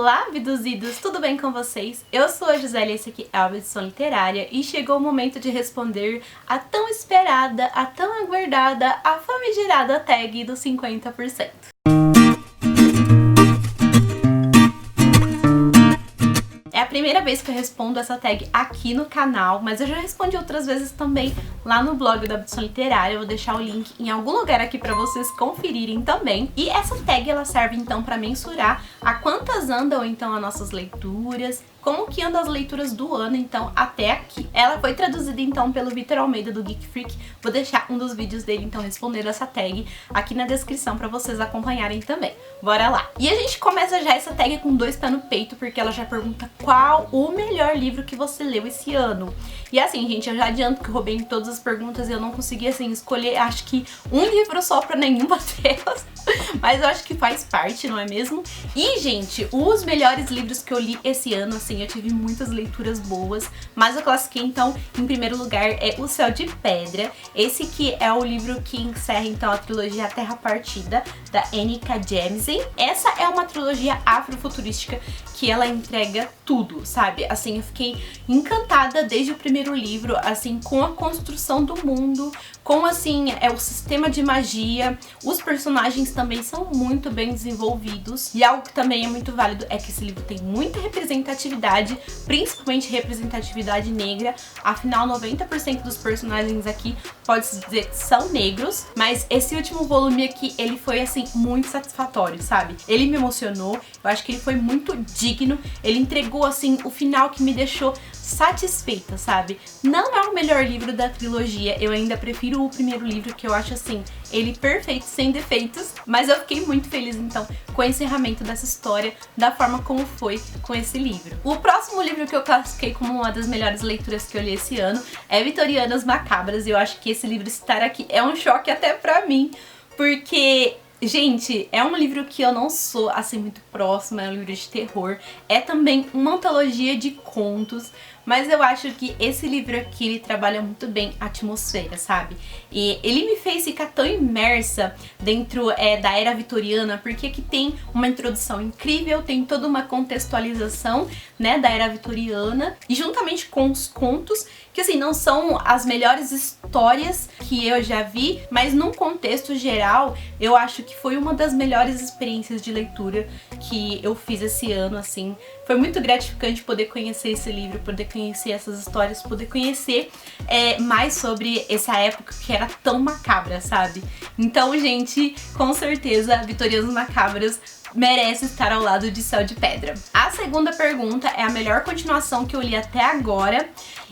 Olá, abduzidos! Tudo bem com vocês? Eu sou a Gisele e esse aqui é a Abdução Literária e chegou o momento de responder a tão esperada, a tão aguardada, a famigerada tag dos 50%. É a primeira vez que eu respondo essa tag aqui no canal, mas eu já respondi outras vezes também lá no blog da Abdução Literária. Eu vou deixar o link em algum lugar aqui pra vocês conferirem também. E essa tag ela serve então pra mensurar a quantas andam então as nossas leituras, como que andam as leituras do ano então até aqui. Ela foi traduzida então pelo Vitor Almeida do Geek Freak. Vou deixar um dos vídeos dele então respondendo essa tag aqui na descrição pra vocês acompanharem também. Bora lá! E a gente começa já essa tag com dois pés no peito, porque ela já pergunta qual o melhor livro que você leu esse ano. E assim, gente, eu já adianto que eu roubei em todas as perguntas e eu não consegui assim escolher, acho que um livro só pra nenhuma delas. Mas eu acho que faz parte, não é mesmo? E, gente, os melhores livros que eu li esse ano, assim, eu tive muitas leituras boas, mas eu classifiquei, então, em primeiro lugar, é O Céu de Pedra. Esse que é o livro que encerra, então, a trilogia A Terra Partida, da N.K. Jemisin. Essa é uma trilogia afrofuturística que ela entrega tudo, sabe? Assim, eu fiquei encantada desde o primeiro livro, assim, com a construção do mundo, com, assim, o sistema de magia, os personagens também são muito bem desenvolvidos. E algo que também é muito válido é que esse livro tem muita representatividade, principalmente representatividade negra. Afinal, 90% dos personagens aqui, pode-se dizer, são negros. Mas esse último volume aqui, ele foi, assim, muito satisfatório, sabe? Ele me emocionou, eu acho que ele foi muito digno. Ele entregou, assim, o final que me deixou satisfeita, sabe? Não é o melhor livro da trilogia, eu ainda prefiro o primeiro livro, que eu acho, assim, ele perfeito, sem defeitos, mas eu fiquei muito feliz, então, com o encerramento dessa história, da forma como foi com esse livro. O próximo livro que eu classifiquei como uma das melhores leituras que eu li esse ano é Vitorianas Macabras, e eu acho que esse livro estar aqui é um choque até pra mim, porque... gente, é um livro que eu não sou, assim, muito próxima, é um livro de terror. É também uma antologia de contos, mas eu acho que esse livro aqui, ele trabalha muito bem a atmosfera, sabe? E ele me fez ficar tão imersa dentro da era vitoriana, porque aqui tem uma introdução incrível, tem toda uma contextualização, né, da era vitoriana, e juntamente com os contos, que assim, não são as melhores histórias que eu já vi, mas num contexto geral, eu acho que foi uma das melhores experiências de leitura que eu fiz esse ano, assim. Foi muito gratificante poder conhecer esse livro, poder conhecer essas histórias, poder conhecer mais sobre essa época que era tão macabra, sabe? Então, gente, com certeza, Vitorianas Macabras merece estar ao lado de Céu de Pedra. A segunda pergunta é a melhor continuação que eu li até agora.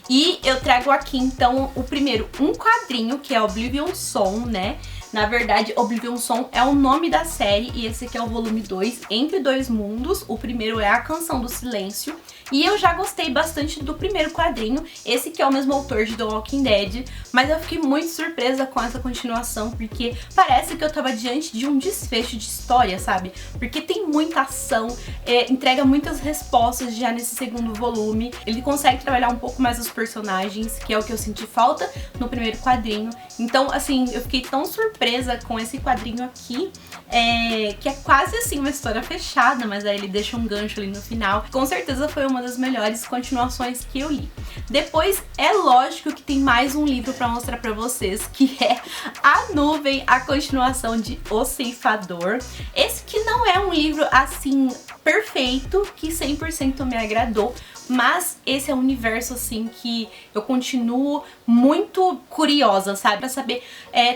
E eu trago aqui, então, o primeiro, um quadrinho, que é Oblivion Song, né? Na verdade, Oblivion Song é o nome da série e esse aqui é o volume 2, Entre Dois Mundos. O primeiro é A Canção do Silêncio. E eu já gostei bastante do primeiro quadrinho, esse que é o mesmo autor de The Walking Dead, mas eu fiquei muito surpresa com essa continuação, porque parece que eu tava diante de um desfecho de história, sabe? Porque tem muita ação, entrega muitas respostas já nesse segundo volume, ele consegue trabalhar um pouco mais os personagens, que é o que eu senti falta no primeiro quadrinho. Então, assim, eu fiquei tão surpresa com esse quadrinho aqui, que é quase assim uma história fechada, mas aí ele deixa um gancho ali no final. Com certeza foi uma das melhores continuações que eu li. Depois, é lógico que tem mais um livro pra mostrar pra vocês, que é A Nuvem, a continuação de O Ceifador. Esse que não é um livro, assim, perfeito, que 100% me agradou, mas esse é um universo, assim, que eu continuo muito curiosa, sabe? Pra saber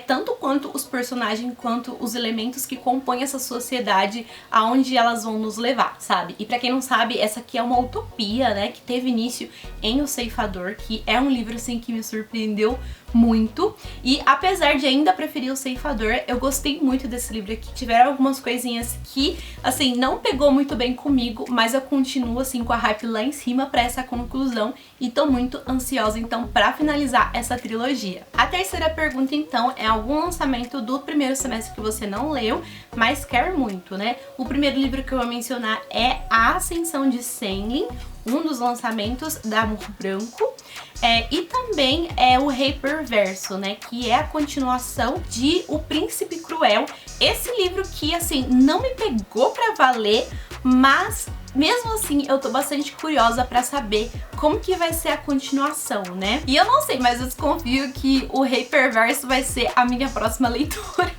tanto quanto os personagens, quanto os elementos que compõem essa sociedade, aonde elas vão nos levar, sabe? E pra quem não sabe, essa aqui é uma utopia, né? Que teve início em O Ceifador, que é um livro, assim, que me surpreendeu muito. E apesar de ainda preferir O Ceifador, eu gostei muito desse livro aqui. Tiveram algumas coisinhas que, assim, não pegou muito bem comigo, mas eu continuo, assim, com a hype lá em cima pra essa conclusão e tô muito ansiosa, então, pra finalizar essa trilogia. A terceira pergunta, então, é algum lançamento do primeiro semestre que você não leu, mas quer muito, né? O primeiro livro que eu vou mencionar é A Ascensão de Senlin, um dos lançamentos da Amor Branco. E também é O Rei Perverso, né, que é a continuação de O Príncipe Cruel. Esse livro que, assim, não me pegou pra valer, mas mesmo assim eu tô bastante curiosa pra saber como que vai ser a continuação, né? E eu não sei, mas eu desconfio que o Rei Perverso vai ser a minha próxima leitura.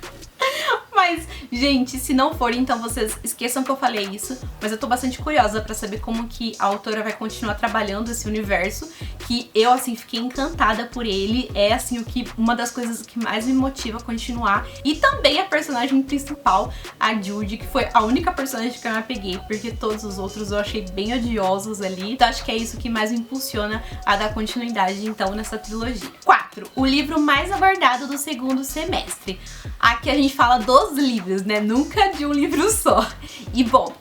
Mas, gente, se não for, então vocês esqueçam que eu falei isso, mas eu tô bastante curiosa pra saber como que a autora vai continuar trabalhando esse universo, que eu, assim, fiquei encantada por ele, é, assim, uma das coisas que mais me motiva a continuar. E também a personagem principal, a Judy, que foi a única personagem que eu me apeguei, porque todos os outros eu achei bem odiosos ali, então acho que é isso que mais me impulsiona a dar continuidade, então, nessa trilogia. 4. O livro mais aguardado do segundo semestre. Aqui a gente fala dos livros, né? Nunca de um livro só. E bom,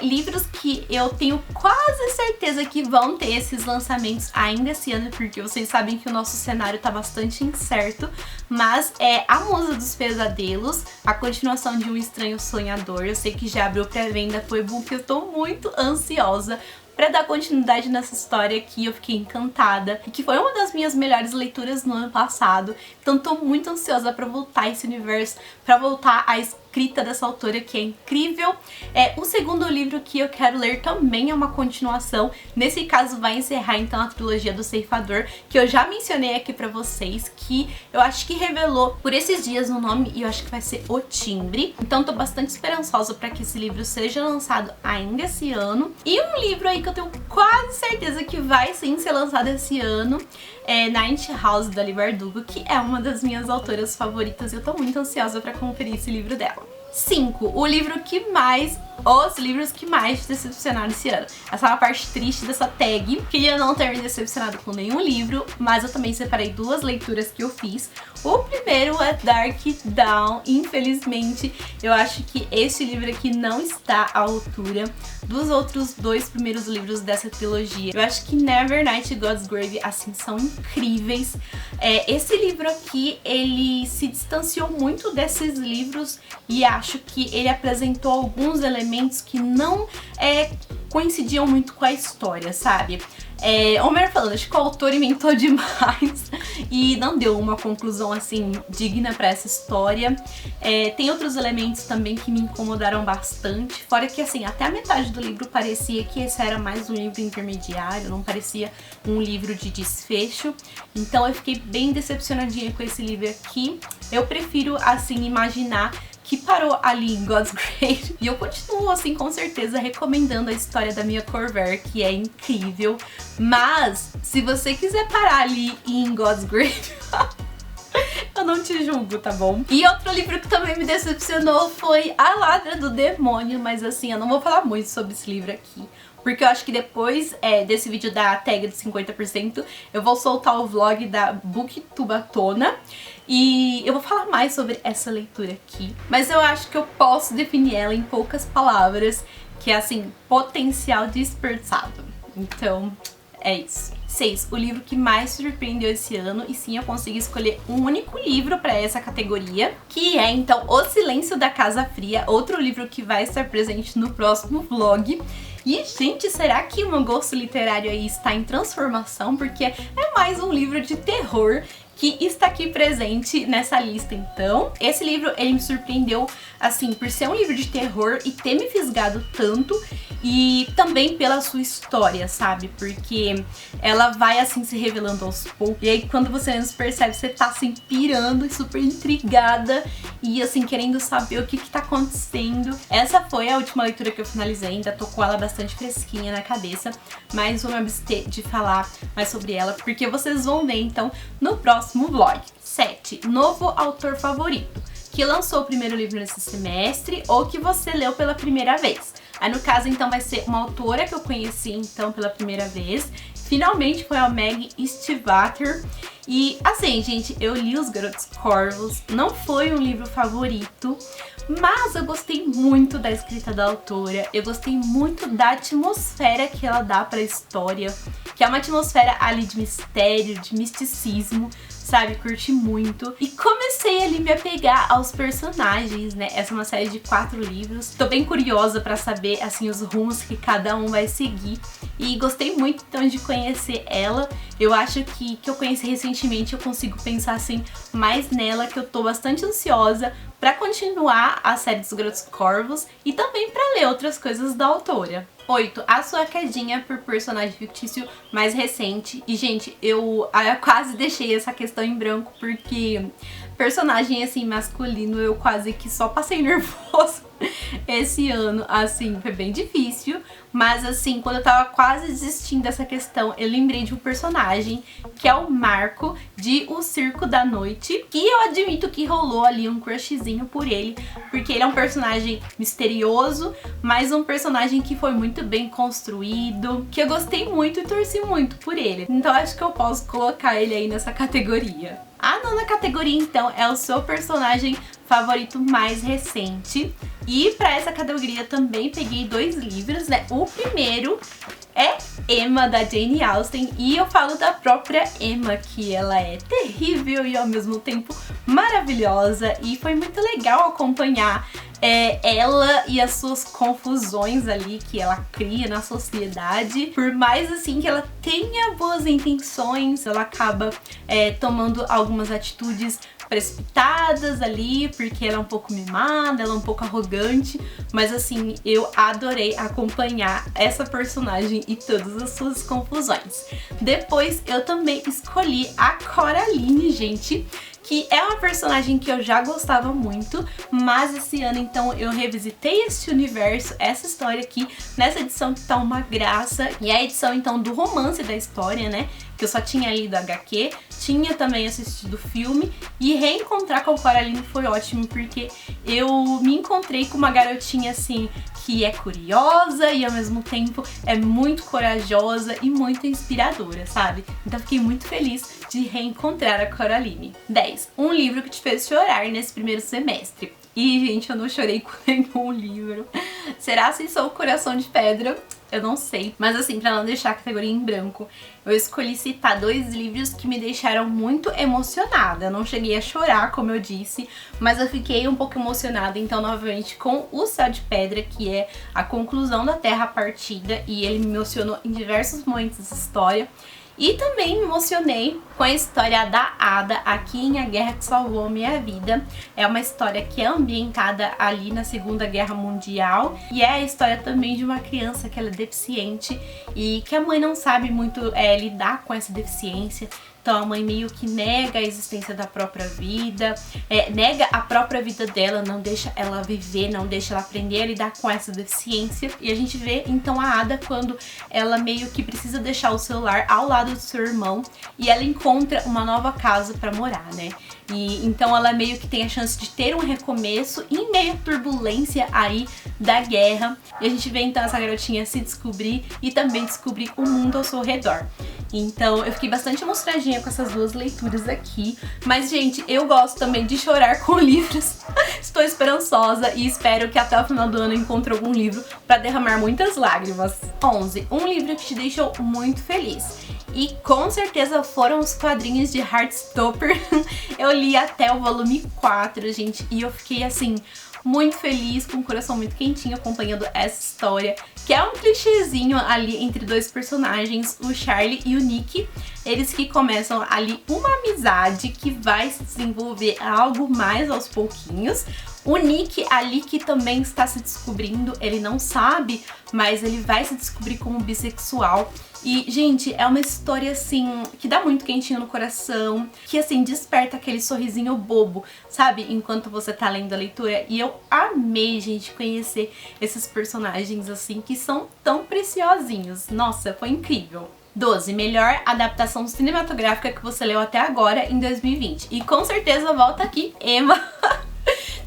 livros que eu tenho quase certeza que vão ter esses lançamentos ainda esse ano, porque vocês sabem que o nosso cenário tá bastante incerto, mas é A Musa dos Pesadelos, a continuação de Um Estranho Sonhador. Eu sei que já abriu pré-venda pro e-book, eu tô muito ansiosa pra dar continuidade nessa história que eu fiquei encantada e que foi uma das minhas melhores leituras no ano passado. Então tô muito ansiosa pra voltar a esse universo, pra voltar à escrita dessa autora que é incrível. O segundo livro que eu quero ler também é uma continuação. Nesse caso vai encerrar então a trilogia do Ceifador, que eu já mencionei aqui pra vocês, que eu acho que revelou por esses dias o nome e eu acho que vai ser O Timbre. Então tô bastante esperançosa pra que esse livro seja lançado ainda esse ano. E um livro aí que eu tenho quase certeza que vai sim ser lançado esse ano é Night House, da Leigh Bardugo, que é uma das minhas autoras favoritas e eu tô muito ansiosa pra conferir esse livro dela. 5. Os livros que mais te decepcionaram esse ano. Essa é uma parte triste dessa tag. Queria não ter me decepcionado com nenhum livro, mas eu também separei 2 leituras que eu fiz. O primeiro é Dark Dawn. Infelizmente, eu acho que esse livro aqui não está à altura dos outros 2 primeiros livros dessa trilogia. Eu acho que Nevernight e God's Grave, assim, são incríveis. Esse livro aqui, ele se distanciou muito desses livros e acho que ele apresentou alguns elementos que não coincidiam muito com a história, sabe? Homer falando, acho que o autor inventou demais e não deu uma conclusão assim digna pra essa história. Tem outros elementos também que me incomodaram bastante, fora que assim, até a metade do livro parecia que esse era mais um livro intermediário, não parecia um livro de desfecho, então eu fiquei bem decepcionadinha com esse livro aqui. Eu prefiro assim imaginar que parou ali em God's Grave. E eu continuo, assim, com certeza recomendando a história da Mia Corver, que é incrível. Mas, se você quiser parar ali em God's Grave, eu não te julgo, tá bom? E outro livro que também me decepcionou foi A Ladra do Demônio, mas assim, eu não vou falar muito sobre esse livro aqui, porque eu acho que depois desse vídeo da tag de 50%, eu vou soltar o vlog da Booktubatona e eu vou falar mais sobre essa leitura aqui. Mas eu acho que eu posso definir ela em poucas palavras, que é assim, potencial desperdiçado. Então, é isso. 6. O livro que mais surpreendeu esse ano, e sim, eu consegui escolher um único livro para essa categoria, que é então O Silêncio da Casa Fria, outro livro que vai estar presente no próximo vlog. E, gente, será que o meu gosto literário aí está em transformação? Porque é mais um livro de terror que está aqui presente nessa lista, então. Esse livro, ele me surpreendeu, assim, por ser um livro de terror e ter me fisgado tanto, e também pela sua história, sabe? Porque ela vai, assim, se revelando aos poucos, e aí quando você menos percebe, você tá, assim, pirando e super intrigada, e, assim, querendo saber o que tá acontecendo. Essa foi a última leitura que eu finalizei, ainda tô com ela bastante fresquinha na cabeça, mas vou me abster de falar mais sobre ela, porque vocês vão ver, então, no próximo vlog. 7. Novo autor favorito, que lançou o primeiro livro nesse semestre ou que você leu pela primeira vez. Aí no caso então vai ser uma autora que eu conheci então pela primeira vez. Finalmente foi a Meg Stiefvater. E assim, gente, eu li Os Garotos Corvos, não foi um livro favorito, mas eu gostei muito da escrita da autora, eu gostei muito da atmosfera que ela dá pra história, que é uma atmosfera ali de mistério, de misticismo, sabe? Curti muito. E comecei ali me apegar aos personagens, né? Essa é uma série de 4 livros. Tô bem curiosa pra saber, assim, os rumos que cada um vai seguir. E gostei muito, então, de conhecer ela. Eu acho que eu conheci recentemente, eu consigo pensar, assim, mais nela, que eu tô bastante ansiosa para continuar a série dos Garotos Corvos e também para ler outras coisas da autora. 8. A sua quedinha por personagem fictício mais recente. E, gente, eu quase deixei essa questão em branco porque personagem, assim, masculino eu quase que só passei nervoso esse ano, assim, foi bem difícil. Mas, assim, quando eu tava quase desistindo dessa questão, eu lembrei de um personagem que é o Marco, de O Circo da Noite. E eu admito que rolou ali um crushzinho por ele, porque ele é um personagem misterioso, mas um personagem que foi muito bem construído, que eu gostei muito e torci muito por ele. Então acho que eu posso colocar ele aí nessa categoria. A 9ª categoria, então, é o seu personagem favorito mais recente. E pra essa categoria também peguei 2 livros, né? O primeiro é Emma, da Jane Austen, e eu falo da própria Emma, que ela é terrível e ao mesmo tempo maravilhosa, e foi muito legal acompanhar ela e as suas confusões ali que ela cria na sociedade. Por mais assim que ela tenha boas intenções, ela acaba tomando algumas atitudes precipitadas ali, porque ela é um pouco mimada, ela é um pouco arrogante, mas assim, eu adorei acompanhar essa personagem e todas as suas confusões. Depois eu também escolhi a Coraline, gente, que é uma personagem que eu já gostava muito, mas esse ano então eu revisitei esse universo, essa história aqui, nessa edição que tá uma graça, e é a edição então do romance da história, né, que eu só tinha lido HQ, tinha também assistido o filme, e reencontrar com a Coraline foi ótimo, porque eu me encontrei com uma garotinha assim, que é curiosa e ao mesmo tempo é muito corajosa e muito inspiradora, sabe? Então fiquei muito feliz de reencontrar a Coraline. 10. Um livro que te fez chorar nesse primeiro semestre. E, gente, eu não chorei com nenhum livro. Será se sou o Coração de Pedra? Eu não sei. Mas assim, pra não deixar a categoria em branco, eu escolhi citar 2 livros que me deixaram muito emocionada. Eu não cheguei a chorar, como eu disse, mas eu fiquei um pouco emocionada, então, novamente, com O Céu de Pedra, que é a conclusão da Terra Partida, e ele me emocionou em diversos momentos dessa história. E também me emocionei com a história da Ada, aqui em A Guerra que Salvou Minha Vida. É uma história que é ambientada ali na Segunda Guerra Mundial, e é a história também de uma criança que ela é deficiente e que a mãe não sabe muito lidar com essa deficiência. Então a mãe meio que nega a existência da própria vida, nega a própria vida dela, não deixa ela viver, não deixa ela aprender a lidar com essa deficiência. E a gente vê então a Ada quando ela meio que precisa deixar o celular ao lado do seu irmão e ela encontra uma nova casa pra morar, né? E então ela meio que tem a chance de ter um recomeço em meio à turbulência aí da guerra. E a gente vê então essa garotinha se descobrir e também descobrir o mundo ao seu redor. Então eu fiquei bastante emocionadinha com essas 2 leituras aqui. Mas, gente, eu gosto também de chorar com livros. Estou esperançosa e espero que até o final do ano eu encontre algum livro para derramar muitas lágrimas. 11. Um livro que te deixou muito feliz. E com certeza foram os quadrinhos de Heartstopper. Eu li até o volume 4, gente, e eu fiquei assim muito feliz, com o coração muito quentinho acompanhando essa história, que é um clichêzinho ali entre 2 personagens, o Charlie e o Nick. Eles que começam ali uma amizade que vai se desenvolver algo mais aos pouquinhos. O Nick ali que também está se descobrindo, ele não sabe, mas ele vai se descobrir como bissexual. E, gente, é uma história, assim, que dá muito quentinho no coração, que, assim, desperta aquele sorrisinho bobo, sabe? Enquanto você tá lendo a leitura. E eu amei, gente, conhecer esses personagens, assim, que são tão preciosinhos. Nossa, foi incrível. 12. Melhor adaptação cinematográfica que você leu até agora em 2020. E com certeza volta aqui, Emma.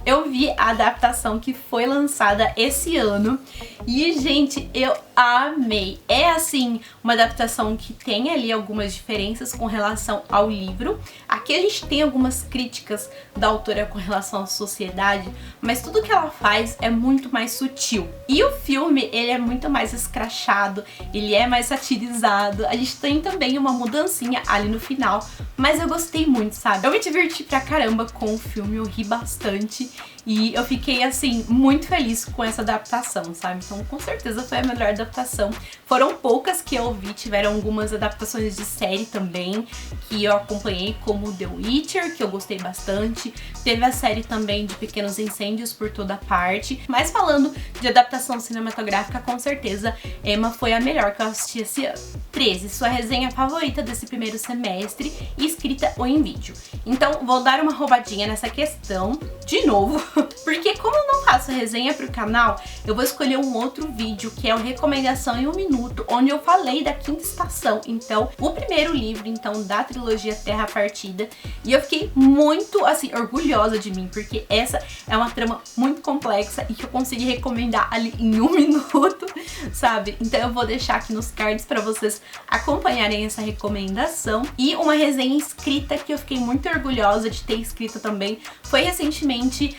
Eu vi a adaptação que foi lançada esse ano e, gente, eu amei. É, assim, uma adaptação que tem ali algumas diferenças com relação ao livro. Aqui a gente tem algumas críticas da autora com relação à sociedade, mas tudo que ela faz é muito mais sutil. E o filme, ele é muito mais escrachado, ele é mais satirizado. A gente tem também uma mudancinha ali no final, mas eu gostei muito, sabe? Eu me diverti pra caramba com o filme, eu ri bastante. E eu fiquei, assim, muito feliz com essa adaptação, sabe? Então, com certeza foi a melhor adaptação. Foram poucas que eu vi, tiveram algumas adaptações de série também, que eu acompanhei, como The Witcher, que eu gostei bastante. Teve a série também de Pequenos Incêndios por toda parte. Mas falando de adaptação cinematográfica, com certeza, Emma foi a melhor que eu assisti esse ano. 13. Sua resenha favorita desse primeiro semestre, escrita ou em vídeo. Então, vou dar uma roubadinha nessa questão, de novo, porque como eu não faço resenha pro canal, eu vou escolher um outro vídeo, que é o Recomendação em um Minuto, onde eu falei da Quinta Estação. Então, o primeiro livro, então, da trilogia Terra Partida. E eu fiquei muito, assim, orgulhosa de mim, porque essa é uma trama muito complexa e que eu consegui recomendar ali em um minuto, sabe? Então eu vou deixar aqui nos cards pra vocês acompanharem essa recomendação. E uma resenha escrita que eu fiquei muito orgulhosa de ter escrito também foi recentemente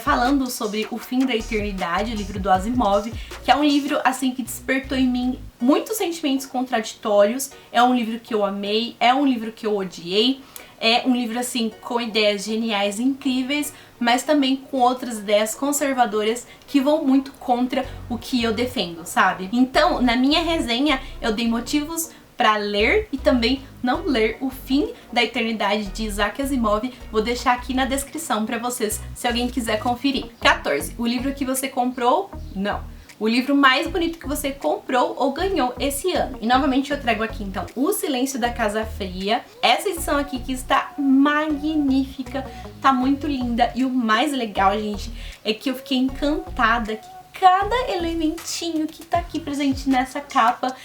falando sobre O Fim da Eternidade, o livro do Asimov, que é um livro assim que despertou em mim muitos sentimentos contraditórios. É um livro que eu amei, é um livro que eu odiei. É um livro, assim, com ideias geniais, incríveis, mas também com outras ideias conservadoras que vão muito contra o que eu defendo, sabe? Então, na minha resenha, eu dei motivos para ler e também não ler O Fim da Eternidade de Isaac Asimov. Vou deixar aqui na descrição para vocês, se alguém quiser conferir. 14. O livro que você comprou? Não. O livro mais bonito que você comprou ou ganhou esse ano. E novamente eu trago aqui então O Silêncio da Casa Fria. Essa edição aqui que está magnífica, tá muito linda. E o mais legal, gente, é que eu fiquei encantada que cada elementinho que tá aqui presente nessa capa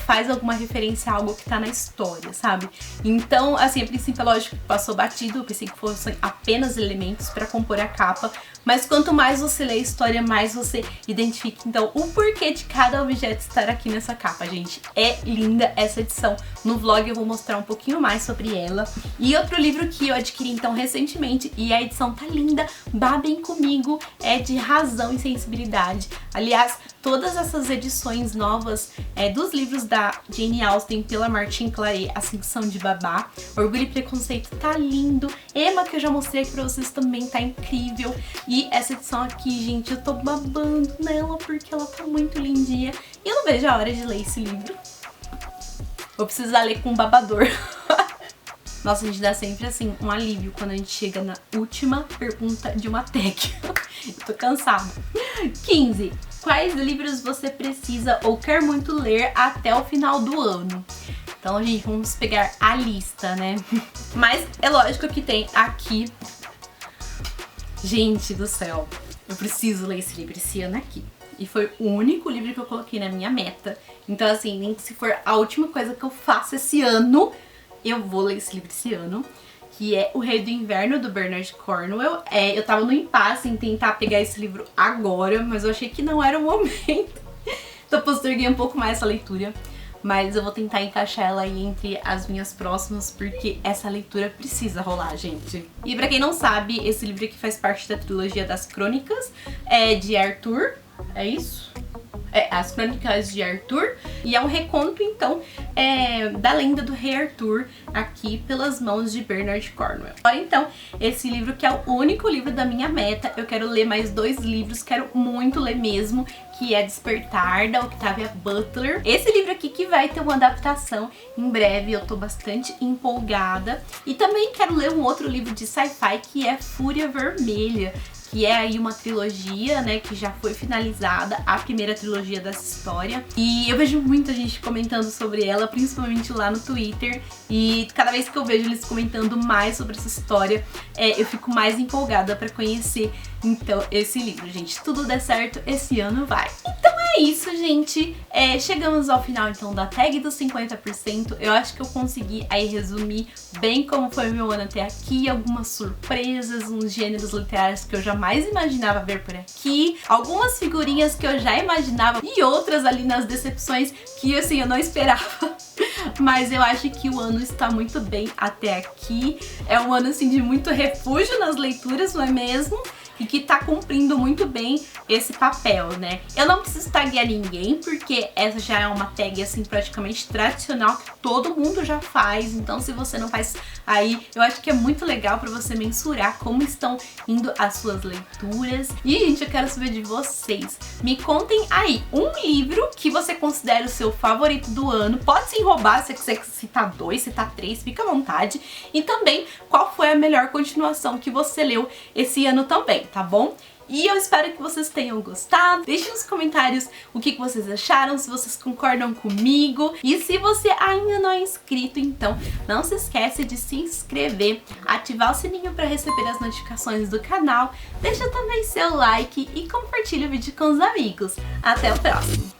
faz alguma referência a algo que tá na história, sabe? Então, assim, a princípio, lógico, passou batido, eu pensei que fossem apenas elementos pra compor a capa, mas quanto mais você lê a história, mais você identifica, então, o porquê de cada objeto estar aqui nessa capa, gente. É linda essa edição. No vlog eu vou mostrar um pouquinho mais sobre ela. E outro livro que eu adquiri, então, recentemente, e a edição tá linda, babem comigo, é de Razão e Sensibilidade. Aliás, todas essas edições novas dos livros da Jane Austen pela Martine Claret, Ascensão de Babá, Orgulho e Preconceito tá lindo, Emma, que eu já mostrei aqui pra vocês, também tá incrível. E essa edição aqui, gente, eu tô babando nela porque ela tá muito lindinha e eu não vejo a hora de ler esse livro. Vou precisar ler com um babador. Nossa, a gente dá sempre, assim, um alívio quando a gente chega na última pergunta de uma tag. Eu tô cansada. 15. Quais livros você precisa ou quer muito ler até o final do ano? Então, gente, vamos pegar a lista, né? Mas é lógico que tem aqui... Gente do céu, eu preciso ler esse livro esse ano aqui. E foi o único livro que eu coloquei na minha meta. Então, assim, nem que se for a última coisa que eu faço esse ano... Eu vou ler esse livro esse ano, que é O Rei do Inverno, do Bernard Cornwell. Eu tava no impasse em tentar pegar esse livro agora, mas eu achei que não era o momento. Então posterguei um pouco mais essa leitura, mas eu vou tentar encaixar ela aí entre as minhas próximas, porque essa leitura precisa rolar, gente. E pra quem não sabe, esse livro aqui faz parte da trilogia das Crônicas de Arthur, é isso? As Crônicas de Arthur, e é um reconto, então, da lenda do rei Arthur, aqui pelas mãos de Bernard Cornwell. Então, esse livro que é o único livro da minha meta, eu quero ler mais 2 livros, quero muito ler mesmo, que é Despertar, da Octavia Butler. Esse livro aqui que vai ter uma adaptação em breve, eu tô bastante empolgada. E também quero ler um outro livro de sci-fi, que é Fúria Vermelha, que é aí uma trilogia, né, que já foi finalizada, a primeira trilogia dessa história. E eu vejo muita gente comentando sobre ela, principalmente lá no Twitter. E cada vez que eu vejo eles comentando mais sobre essa história, eu fico mais empolgada pra conhecer, então, esse livro, gente. Se tudo der certo, esse ano vai. Então é isso, gente. Chegamos ao final, então, da tag dos 50%. Eu acho que eu consegui aí resumir bem como foi o meu ano até aqui, algumas surpresas, uns gêneros literários que eu jamais imaginava ver por aqui, algumas figurinhas que eu já imaginava e outras ali nas decepções que, assim, eu não esperava. Mas eu acho que o ano está muito bem até aqui. É um ano, assim, de muito refúgio nas leituras, não é mesmo? e que tá cumprindo muito bem esse papel, né? Eu não preciso taguear ninguém, porque essa já é uma tag assim praticamente tradicional que todo mundo já faz. Então se você não faz aí, eu acho que é muito legal pra você mensurar como estão indo as suas leituras. E gente, eu quero saber de vocês. Me contem aí um livro que você considera o seu favorito do ano. Pode se enrobar se você citar 2, citar 3, fica à vontade. E também qual foi a melhor continuação que você leu esse ano também, tá bom? E eu espero que vocês tenham gostado. Deixe nos comentários o que vocês acharam, se vocês concordam comigo. E se você ainda não é inscrito, então não se esquece de se inscrever, ativar o sininho para receber as notificações do canal. Deixa também seu like e compartilha o vídeo com os amigos. Até o próximo!